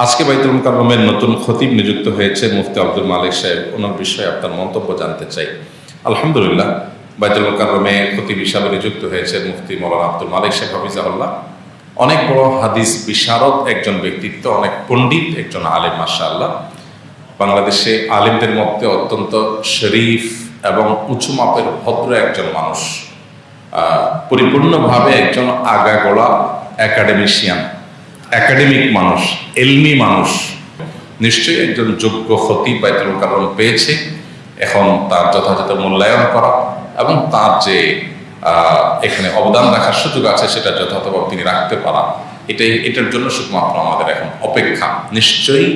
আজকে বাইতুল মুকাররমের নতুন খতিব নিযুক্ত হয়েছে মুফতি আব্দুল মালিক সাহেব। ওনার বিষয়ে আপনার মন্তব্য জানতে চাই। আলহামদুলিল্লাহ, বাইতুল মুকাররমে খতিব হিসাবে নিযুক্ত হয়েছে মুফতি মৌলানা আব্দুল মালিক সাহেব হাফিজাহুল্লাহ। অনেক বড় হাদিস বিশারদ একজন ব্যক্তিত্ব, অনেক পণ্ডিত একজন আলেম মাশাআল্লাহ। বাংলাদেশে আলেমদের মধ্যে অত্যন্ত শরীফ এবং উঁচু মাপের ভদ্র একজন মানুষ, পরিপূর্ণভাবে একজন আগাগোড়া একাডেমিশিয়ান, একাডেমিক মানুষ, এলমি মানুষ। নিশ্চয়ই একজন যোগ্য খতিব বাইতুল মুকাররম পেয়েছে। এখন তার যথাযথ মূল্যায়ন করা এবং তার যে এখানে অবদান রাখার সুযোগ আছে সেটা যথাযথভাবে তিনি রাখতে পারা, এটার জন্য শুধুমাত্র আমাদের এখন অপেক্ষা। নিশ্চয়ই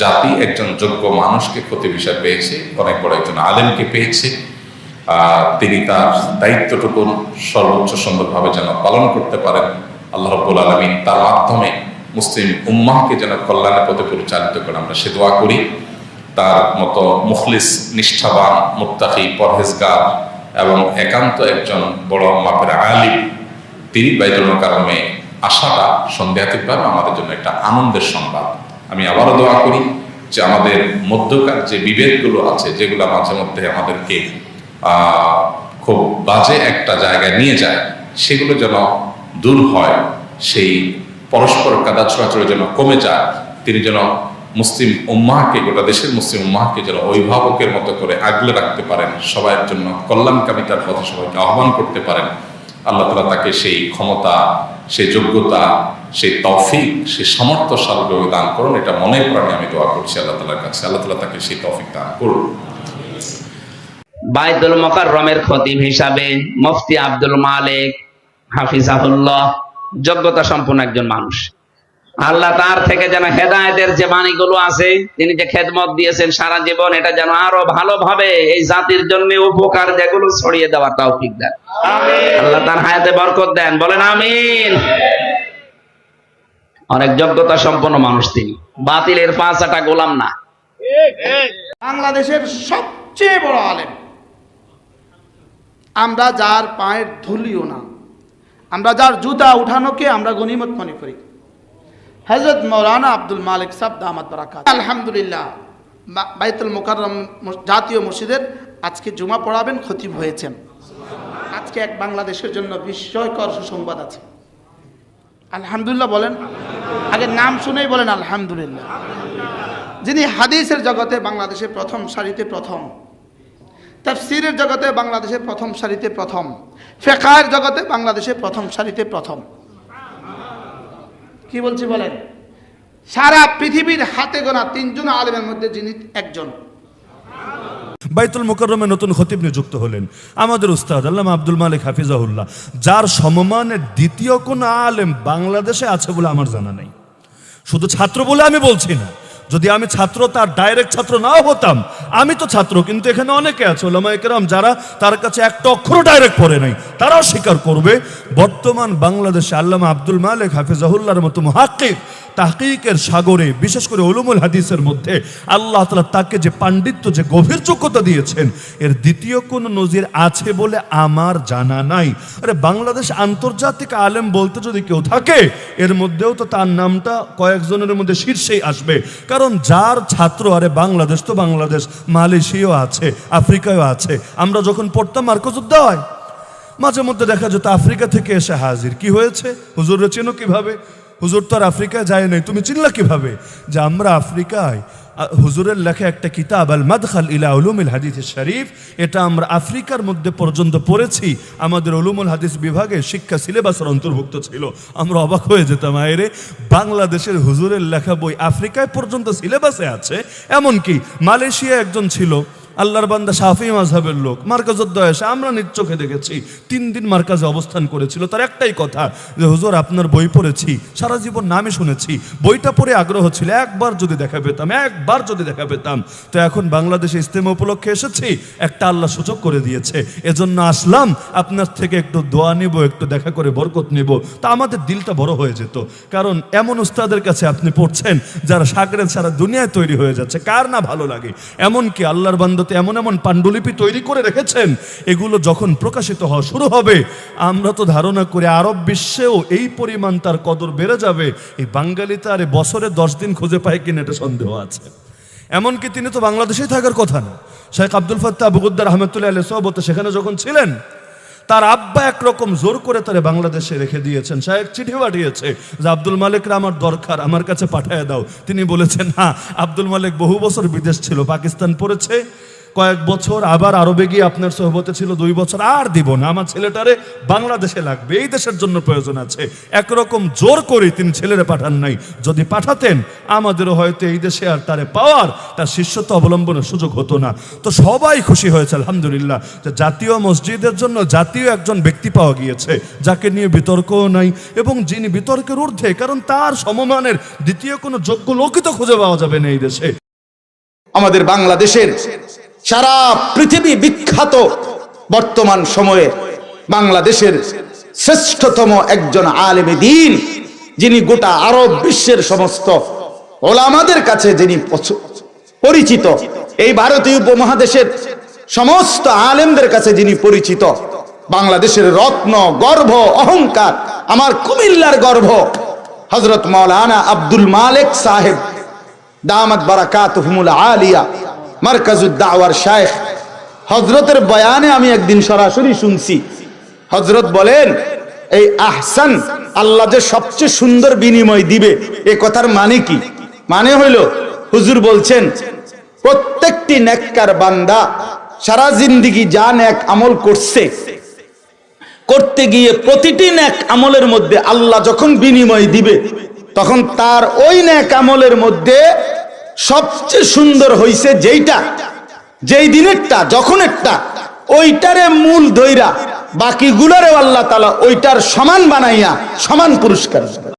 জাতি একজন যোগ্য মানুষকে খতিব হিসেবে পেয়েছে, অনেক বড় একজন আলেমকে পেয়েছে। তিনি তার দায়িত্বটুকু সর্বোচ্চ সুন্দরভাবে যেন পালন করতে পারেন। আল্লাহ রাব্বুল আলামিন তার মাধ্যমে মুসলিম উম্মাহকে যেন কল্যাণের পথে পরিচালিত করে, আমরা সে দোয়া করি। তার মতো মুখলিস, নিষ্ঠাবান, মুত্তাকি, পরহেজগার এবং একান্ত একজন বড় মাপের আলিম তিনি বাইতুল মুকাররমে আসাটা সন্দেহাতীতভাবে আমাদের জন্য একটা আনন্দের সংবাদ। আমি আবারও দোয়া করি যে আমাদের মধ্যকার যে বিভেদগুলো আছে, যেগুলো মাঝে মধ্যে আমাদেরকে খুব বাজে একটা জায়গায় নিয়ে যায়, সেগুলো যেন দূর হয়, সেই পরস্পর কাদা ছোড়াছড়ি যেন কমে যায়। তিনি যেন মুসলিম উম্মাহকে, গোটা দেশের মুসলিম উম্মাহকে যেন অভিভাবকের মতো করে আগলে রাখতে পারেন, সবার জন্য কল্যাণকামিতার পথে সবাইকে আহ্বান করতে পারেন। আল্লাহ তাআলা তাকে সেই ক্ষমতা, সেই যোগ্যতা, সেই তৌফিক, সেই সামর্থ্য সার্বজনীন দান করুন। এটা মনে প্রাণে আমি দোয়া করছি আল্লাহ তাআলার কাছে। আল্লাহ তাআলা তাকে সেই তৌফিক দান করুন। বাইতুল মুকাররমের খতিব হিসাবে মুফতি আব্দুল মালিক হাফিজাহুল্লাহ যোগ্যতা সম্পন্ন একজন মানুষ। আল্লাহ তার থেকে যেন হেদায়েতের যে বাণীগুলো আছে, তিনি যে খেদমত দিয়েছেন সারা জীবন, এটা যেন আরো ভালোভাবে এই জাতির জন্য উপকার যেগুলো ছড়িয়ে দেওয়ার তৌফিক দেন। আল্লাহ তার হায়াতে বরকত দেন, বলেন আমিন। অনেক যোগ্যতা সম্পন্ন মানুষ তিনি, বাতিলের পাঁচাটা গোলাম না। বাংলাদেশের সবচেয়ে বড় আলেম, আমরা যার পায়ের ধুলিও না, আমরা যার জুতা উঠানোকে আমরা গনিমত মনে করি, হযরত মাওলানা আব্দুল মালিক সাহেব দামাত বারাকাত। আলহামদুলিল্লাহ, বাইতুল মুকাররম জাতীয় মসজিদের আজকে জুমা পড়াবেন, খতিব হয়েছেন। আজকে এক বাংলাদেশের জন্য বিস্ময়কর সুসংবাদ আছে। আলহামদুলিল্লাহ বলেন, আগে নাম শুনেই বলেন আলহামদুলিল্লাহ। যিনি হাদিসের জগতে বাংলাদেশের প্রথম সারিতে প্রথম, তাফসীরের জগতে বাংলাদেশের প্রথম সারিতে প্রথম, ফিকহের জগতে বাংলাদেশের প্রথম সারিতে প্রথম। কি বলছি বলেন? সারা পৃথিবীর হাতে গোনা তিনজন আলেমের মধ্যে যিনি একজন। বাইতুল মুকাররমে নতুন খতিব নিযুক্ত হলেন আমাদের উস্তাদ আল্লামা আব্দুল মালিক হাফিজাহুল্লাহ, যার সমমানের দ্বিতীয় কোন আলেম বাংলাদেশে আছে বলে আমার জানা নেই। শুধু ছাত্র বলে আমি বলছি না, যদি আমি ছাত্র, তার ডাইরেক্ট ছাত্র নাও হতাম, আমি তো ছাত্র, কিন্তু এখানে অনেকে আছে ওলামায়ে কেরাম যারা তার কাছে একটা অক্ষরও ডাইরেক্ট পড়ে নাই, তারাও স্বীকার করবে বর্তমান বাংলাদেশে আল্লামা আব্দুল মালিক হাফিজাহুল্লাহর মতো মুহাক্কিক, তাহকিকের সাগরে, বিশেষ করে উলুমুল হাদিসের মধ্যে আল্লাহ তাআলা তাকে যে পাণ্ডিত্য, যে গভীর যোগ্যতা দিয়েছেন, এর দ্বিতীয় কোনো নজির আছে বলে আমার জানা নাই। আরে বাংলাদেশ আন্তর্জাতিক আলেম বলতে যদি কেউ থাকে, এর মধ্যেও তো তার নামটা কয়েকজনের মধ্যে শীর্ষেই আসবে। কারণ যার ছাত্র, আরে বাংলাদেশ তো বাংলাদেশ, মালয়েশিয়াও আছে, আফ্রিকায়ও আছে। আমরা যখন পড়তাম মার্কজুদ্দাওয়ায়, মাঝে মধ্যে দেখা যেত আফ্রিকা থেকে এসে হাজির। কি হয়েছে? হুজুরে চেনো কিভাবে? হুজুর তো আর আফ্রিকায় যায় নাই, তুমি চিনলা কিভাবে? যে আমরা আফ্রিকায়, হুজুরের লেখা একটা কিতাব আল মাদখাল ইলা উলুমিল হাদিস শরীফ, এটা আমরা আফ্রিকার মধ্যে পর্যন্ত পড়েছি। আমাদের উলুমুল হাদিস বিভাগে শিক্ষা সিলেবাসের অন্তর্ভুক্ত ছিল। আমরা অবাক হয়ে যেতাম, আয়রে বাংলাদেশের হুজুরের লেখা বই আফ্রিকায় পর্যন্ত সিলেবাসে আছে। এমনকি মালয়েশিয়া একজন ছিল, আল্লাহর বান্দা, শাফি মাযহাবের লোক, মার্কাজুদ্দোয়া এসে আমরা নিজ চোখে দেখেছি 3 দিন মার্কাজে অবস্থান করেছিল। তার একটাই কথা যে হুজুর আপনার বই পড়েছি, সারা জীবন নামই শুনেছি, বইটা পড়ে আগ্রহ ছিল, একবার যদি দেখা পেতাম। তো এখন বাংলাদেশে ইজতেমা উপলক্ষে এসেছি, একটা আল্লাহ সুযোগ করে দিয়েছে, এজন্য আসলাম আপনার থেকে একটু দোয়া নিব, একটু দেখা করে বরকত নিব। তা আমাদের দিলটা বড় হয়ে যেত, কারণ এমন উস্তাদের কাছে আপনি পড়ছেন যারা শাগরেদ সারা দুনিয়ায় তৈরি হয়ে যাচ্ছে, কার না ভালো লাগে? এমনকি আল্লাহর বান্দা তো এমন এমন পাণ্ডুলিপি তৈরি করে রেখেছেন, এগুলো যখন প্রকাশিত হওয়া শুরু হবে আমরা তো ধারণা করি আরব বিশ্বেও এই পরিমাণ তার কদর বেড়ে যাবে। এই বাঙালি তার বছরে 10 দিন খুঁজে পায় কিনা এটা সন্দেহ আছে। এমনকি তিনি তো বাংলাদেশেই থাকার কথা না। শেখ আব্দুল ফাত্তাহ আবু গুদ্দার রহমতুল্লাহ আলাইহি সোহবতে সেখানে যখন ছিলেন, তার আব্বা একরকম জোর করে তারে বাংলাদেশে রেখে দিয়েছেন। সাহেব চিঠি পাঠিয়েছে যে আব্দুল মালিকরা আমার দরকার, আমার কাছে পাঠিয়ে দাও। তিনি বলেছেন না, আব্দুল মালিক বহু বছর বিদেশ ছিল, পাকিস্তান পড়েছে কয়েক বছর, আবার আরবে গিয়ে আপনার সোহবতে ছিল 2 বছর, আর দিব না, আমার ছেলেটারে বাংলাদেশে লাগবে, এই দেশের জন্য প্রয়োজন আছে। একরকম জোর করে তিনি ছেলেরে পাঠান নাই। যদি পাঠাতেন আমাদেরও হয়তো এই দেশে আর তারে পাওয়ার, তার শিষ্যত্ব অবলম্বনের সুযোগ হতো না। তো সবাই খুশি হয়েছে আলহামদুলিল্লাহ যে জাতীয় মসজিদের জন্য জাতীয় একজন ব্যক্তি পাওয়া গিয়েছে, যাকে নিয়ে বিতর্কও নাই এবং যিনি বিতর্কের ঊর্ধ্বে, কারণ তার সমমানের দ্বিতীয় কোনো যোগ্য লোকই তো খুঁজে পাওয়া যাবে না এই দেশে। আমাদের বাংলাদেশের সারা পৃথিবী বিখ্যাত বর্তমান সময়ে বাংলাদেশের শ্রেষ্ঠতম একজন আলেমে দ্বীন, যিনি গোটা আরব বিশ্বের সমস্ত ওলামাদের কাছে যিনি পরিচিত, এই ভারতীয় উপমহাদেশের সমস্ত আলেমদের কাছে যিনি পরিচিত, বাংলাদেশের রত্ন, গর্ব, অহংকার, আমার কুমিল্লার গর্ব, হযরত মাওলানা আব্দুল মালিক সাহেব দামাত বারাকাতুহুমুল আলিয়া মারকাজুদ দাওয়ার শায়েখ, হযরতের বয়ানে আমি একদিন সরাসরি শুনছি। হযরত বলেন, এই আহসান, আল্লাহ যে সবচেয়ে সুন্দর বিনিময় দিবে, এ কথার মানে কি? মানে হইল, হুজুর বলছেন প্রত্যেকটি নেককার বান্দা সারা জিন্দেগি যা নেক আমল করতে গিয়ে প্রতিটি নেক আমলের মধ্যে আল্লাহ যখন বিনিময় দিবে, তখন তার ওই নেক আমলের মধ্যে সবচেয়ে সুন্দর হইছে যেইটা, যেই দিনেরটা, যখন একটা, ওইটারে মূল ধইরা বাকিগুলারে আল্লাহ তাআলা ওইটার সমান বানাইয়া সমান পুরস্কার